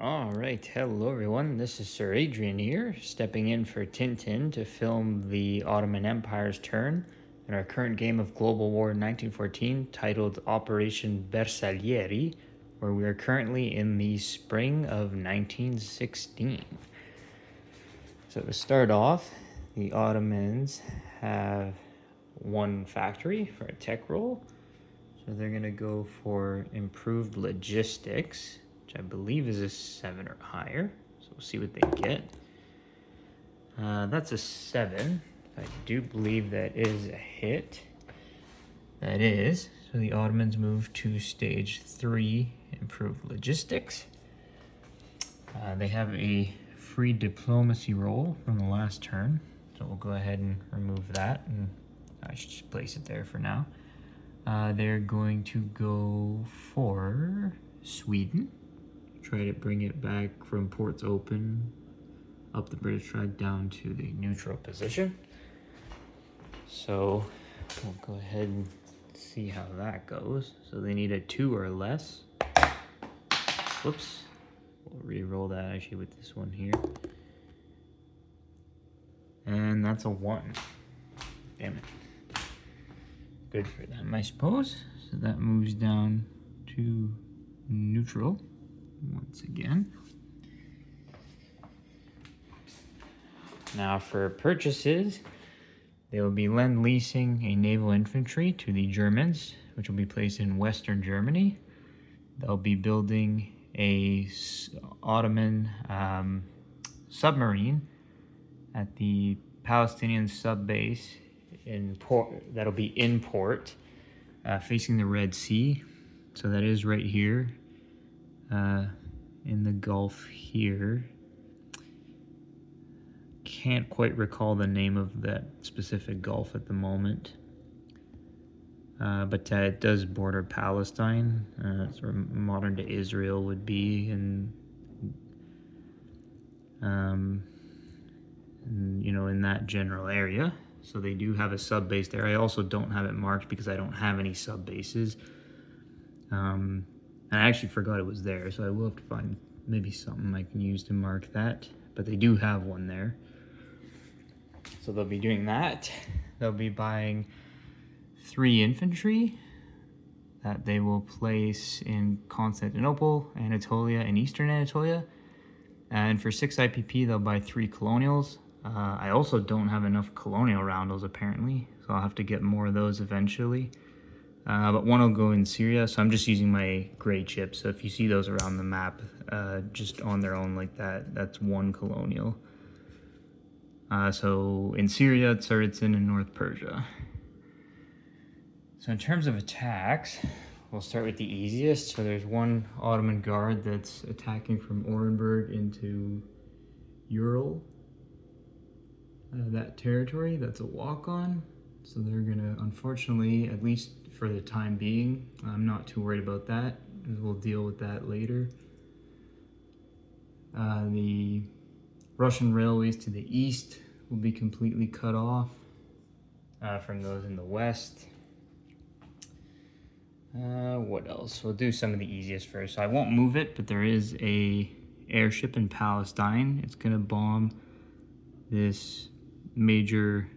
All right, hello everyone. This is Sir Adrian here, stepping in for Tintin to film the Ottoman Empire's turn in our current game of Global War 1914 titled Operation Bersaglieri, where we are currently in the spring of 1916. So to start off, the Ottomans have one factory for a tech roll. So they're going to go for improved logistics, which I believe is a 7 or higher. So we'll see what they get. That's a 7. I do believe that is a hit. That is. So the Ottomans move to stage 3, improved logistics. They have a free diplomacy roll from the last turn. So we'll go ahead and remove that. And I should just place it there for now. They're going to go for Sweden. Try to bring it back from ports open up the British flag down to the neutral position. So we'll go ahead and see how that goes. So they need a 2 or less. Whoops. We'll re-roll that actually with this one here. And that's a 1. Damn it. Good for them, I suppose. So that moves down to neutral once again. Now for purchases, they will be lend-leasing a naval infantry to the Germans, which will be placed in Western Germany. They'll be building a Ottoman submarine at the Palestinian sub-base in port, that'll be in port, facing the Red Sea. So that is right here in the Gulf here. Can't quite recall the name of that specific Gulf at the moment, but it does border Palestine. It's where modern day Israel would be, and in that general area. So they do have a sub base there. I also don't have it marked because I don't have any sub bases. And I actually forgot it was there, so I will have to find maybe something I can use to mark that. But they do have one there. So they'll be doing that. They'll be buying 3 infantry that they will place in Constantinople, Anatolia, and Eastern Anatolia. And for 6 IPP, they'll buy 3 colonials. I also don't have enough colonial roundels apparently, so I'll have to get more of those eventually. But one will go in Syria, so I'm just using my gray chips. So if you see those around the map, just on their own like that, that's 1 colonial. So in Syria, Tsaritsyn, and North Persia. So in terms of attacks, we'll start with the easiest. So there's 1 Ottoman guard that's attacking from Orenburg into Ural. That territory, that's a walk-on. So they're gonna, unfortunately, at least for the time being, I'm not too worried about that. We'll deal with that later. The Russian railways to the east will be completely cut off from those in the west. What else? We'll do some of the easiest first. So I won't move it, but there is a airship in Palestine. It's gonna bomb this major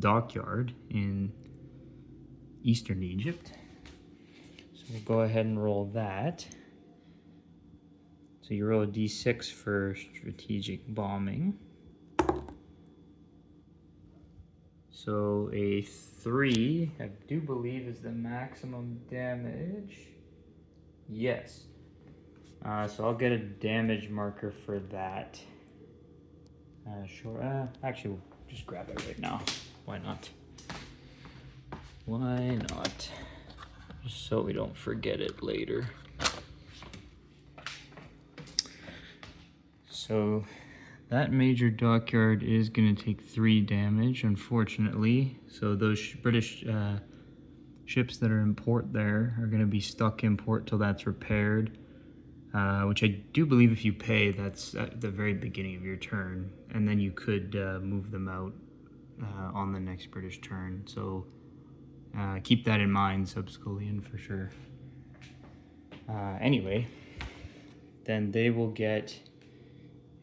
dockyard in eastern Egypt. So we'll go ahead and roll that. So you roll a d6 for strategic bombing. So a 3, I do believe, is the maximum damage. Yes. So I'll get a damage marker for that. Sure. Actually, we'll just grab it right now. Why not? Why not? Just so we don't forget it later. So that major dockyard is going to take 3 damage, unfortunately. So those British ships that are in port there are going to be stuck in port till that's repaired. Which I do believe if you pay, that's at the very beginning of your turn, and then you could move them out on the next British turn. So keep that in mind, Subscolian, for sure. Anyway, then they will get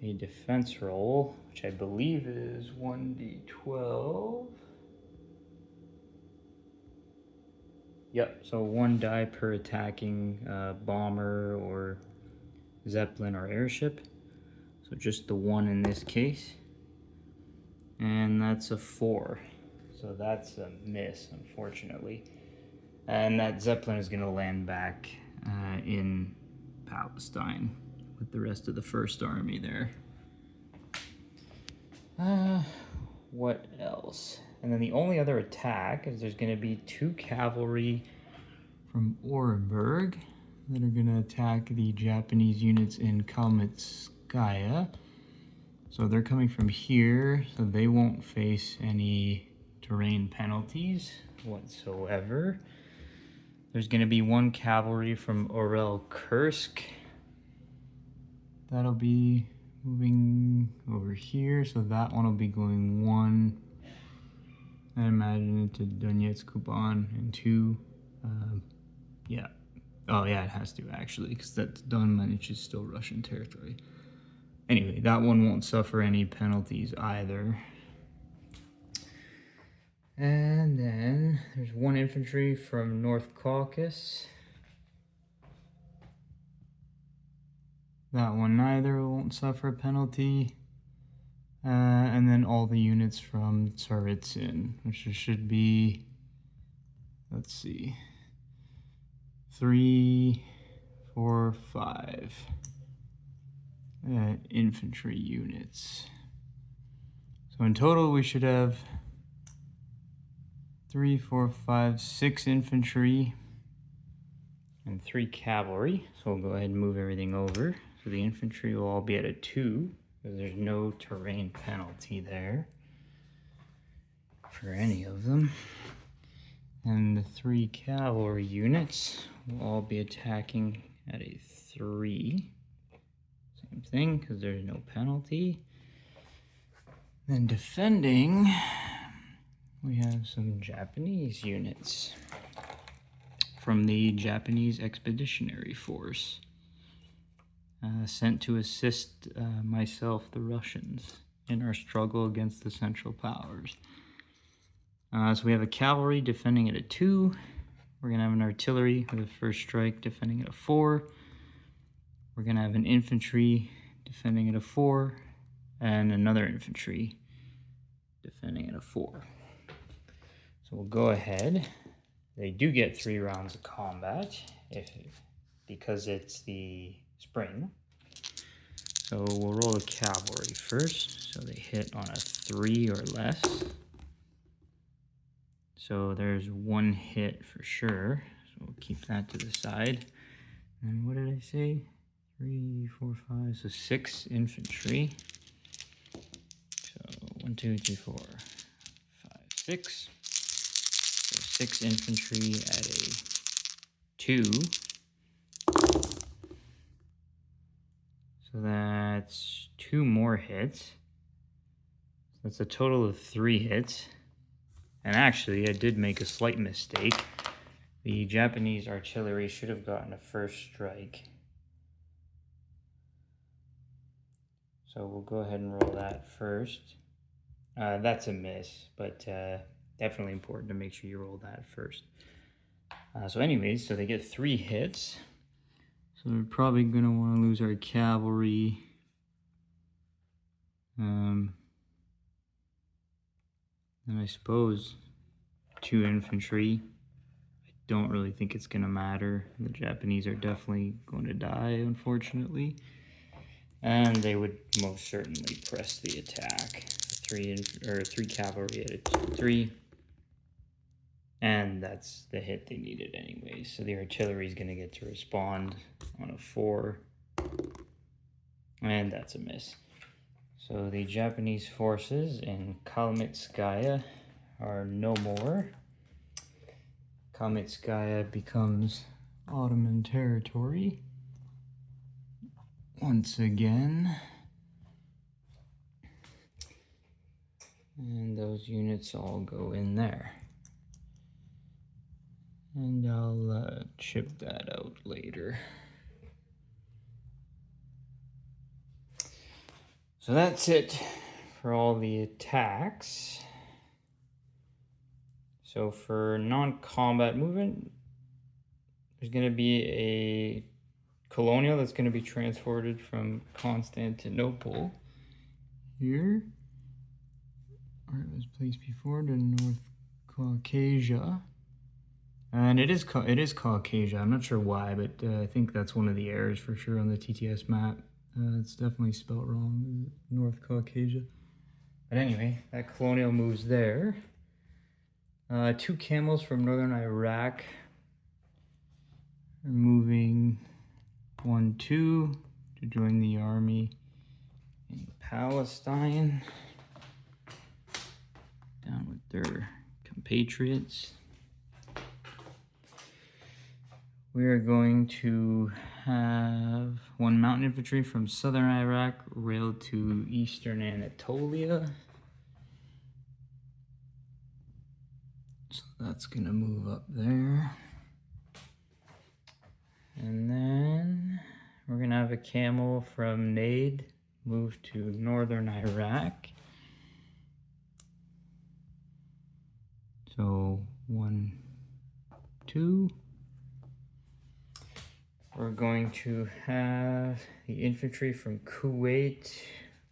a defense roll, which I believe is 1d12. Yep, so 1 die per attacking bomber or zeppelin or airship. So just the 1 in this case. And that's a 4. So that's a miss, unfortunately. And that zeppelin is going to land back in Palestine with the rest of the First Army there. What else? And then the only other attack is there's going to be 2 cavalry from Orenburg that are going to attack the Japanese units in Kalmytskaya. So they're coming from here, so they won't face any terrain penalties whatsoever. There's going to be 1 cavalry from Orel Kursk. That'll be moving over here, so that one will be going 1, I imagine, into Donetsk, Kuban, and 2. Yeah. Oh, yeah, it has to, actually, because that's Donetsk is still Russian territory. Anyway, that one won't suffer any penalties either. And then there's 1 infantry from North Caucasus. That one neither won't suffer a penalty. And then all the units from Tsaritsyn, which should be, let's see, 3, 4, 5 infantry units. So in total, we should have 3, 4, 5, 6 infantry and 3 cavalry. So we'll go ahead and move everything over. So the infantry will all be at a 2, because there's no terrain penalty there for any of them. And the 3 cavalry units will all be attacking at a 3. Same thing, because there's no penalty. Then defending, we have some Japanese units from the Japanese Expeditionary Force, sent to assist myself, the Russians, in our struggle against the Central Powers. So we have a cavalry defending at a 2. We're going to have an artillery with a first strike defending at a 4. We're going to have an infantry defending at a 4. And another infantry defending at a 4. So we'll go ahead. They do get 3 rounds of combat because it's the spring. So we'll roll the cavalry first. So they hit on a 3 or less. So there's 1 hit for sure. So we'll keep that to the side. And what did I say? 3, 4, 5. So 6 infantry. So 1, 2, 3, 4, 5, 6. So 6 infantry at a 2. So that's 2 more hits. That's a total of 3 hits. And actually, I did make a slight mistake. The Japanese artillery should have gotten a first strike. So we'll go ahead and roll that first. That's a miss, but definitely important to make sure you roll that first. So anyways, so they get 3 hits. So we're probably going to want to lose our cavalry. And I suppose 2 infantry. I don't really think it's going to matter. The Japanese are definitely going to die, unfortunately. And they would most certainly press the attack. 3 cavalry at a 3. And that's the hit they needed anyway. So the artillery is going to get to respond on a 4. And that's a miss. So the Japanese forces in Kalmytskaya are no more. Kalmytskaya becomes Ottoman territory once again. And those units all go in there. And I'll chip that out later. So that's it for all the attacks. So for non-combat movement, there's going to be a colonial that's going to be transported from Constantinople here, where it was placed before, to North Caucasia. And it is Caucasia. I'm not sure why, but I think that's one of the errors for sure on the TTS map. It's definitely spelled wrong, North Caucasia. But anyway, that colonial moves there. 2 camels from northern Iraq are moving 1-2 to join the army in Palestine, down with their compatriots. We are going to have 1 mountain infantry from southern Iraq railed to eastern Anatolia. So that's going to move up there. And then we're going to have a camel from Najd move to northern Iraq. So 1, 2. We're going to have the infantry from Kuwait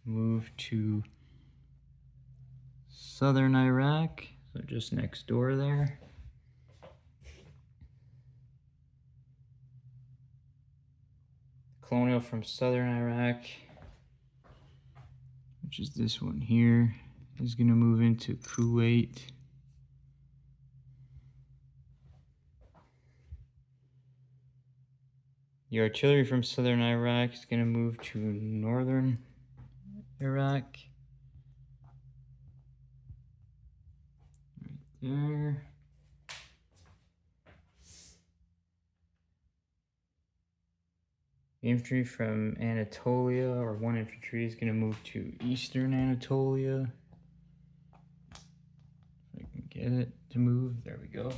move to southern Iraq, so just next door there. Colonial from southern Iraq, which is this one here, is going to move into Kuwait. The artillery from southern Iraq is going to move to northern Iraq. Right there. The infantry from Anatolia, or 1 infantry, is going to move to eastern Anatolia. If I can get it to move, there we go.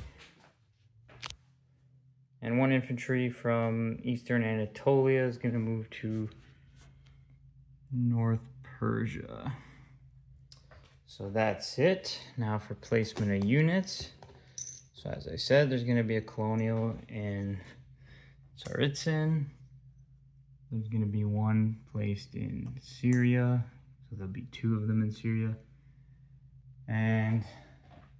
And 1 infantry from eastern Anatolia is going to move to North Persia. So that's it. Now for placement of units. So as I said, there's going to be a colonial in Tsaritsyn. There's going to be 1 placed in Syria. So there'll be 2 of them in Syria. And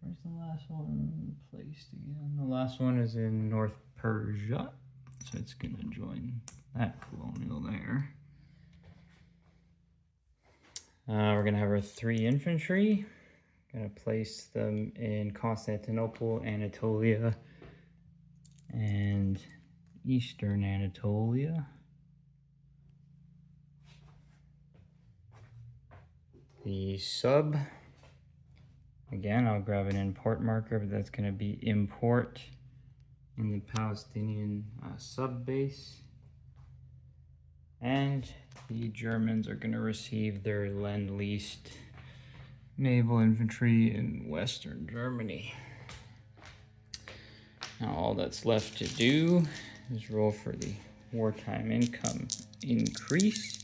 where's the last one placed again? The last one is in North Persia. So it's going to join that colonial there. We're going to have our 3 infantry. Going to place them in Constantinople, Anatolia, and eastern Anatolia. The sub, again, I'll grab an import marker, but that's going to be import in the Palestinian sub base. And the Germans are going to receive their Lend-Lease naval infantry in Western Germany. Now all that's left to do is roll for the wartime income increase.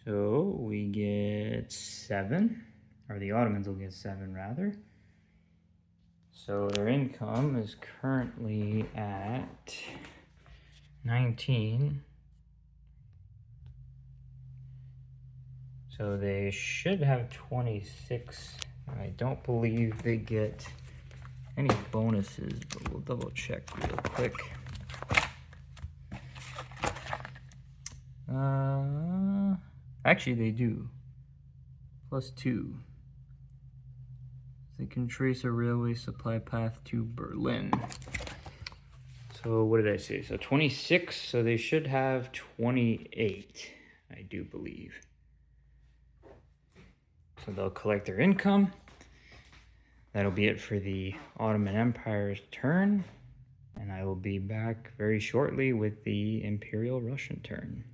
So we get 7, or the Ottomans will get 7 rather. So their income is currently at 19. So they should have 26. I don't believe they get any bonuses, but we'll double check real quick. Actually they do. +2. They can trace a railway supply path to Berlin. So what did I say? So 26, so they should have 28, I do believe. So they'll collect their income. That'll be it for the Ottoman Empire's turn. And I will be back very shortly with the Imperial Russian turn.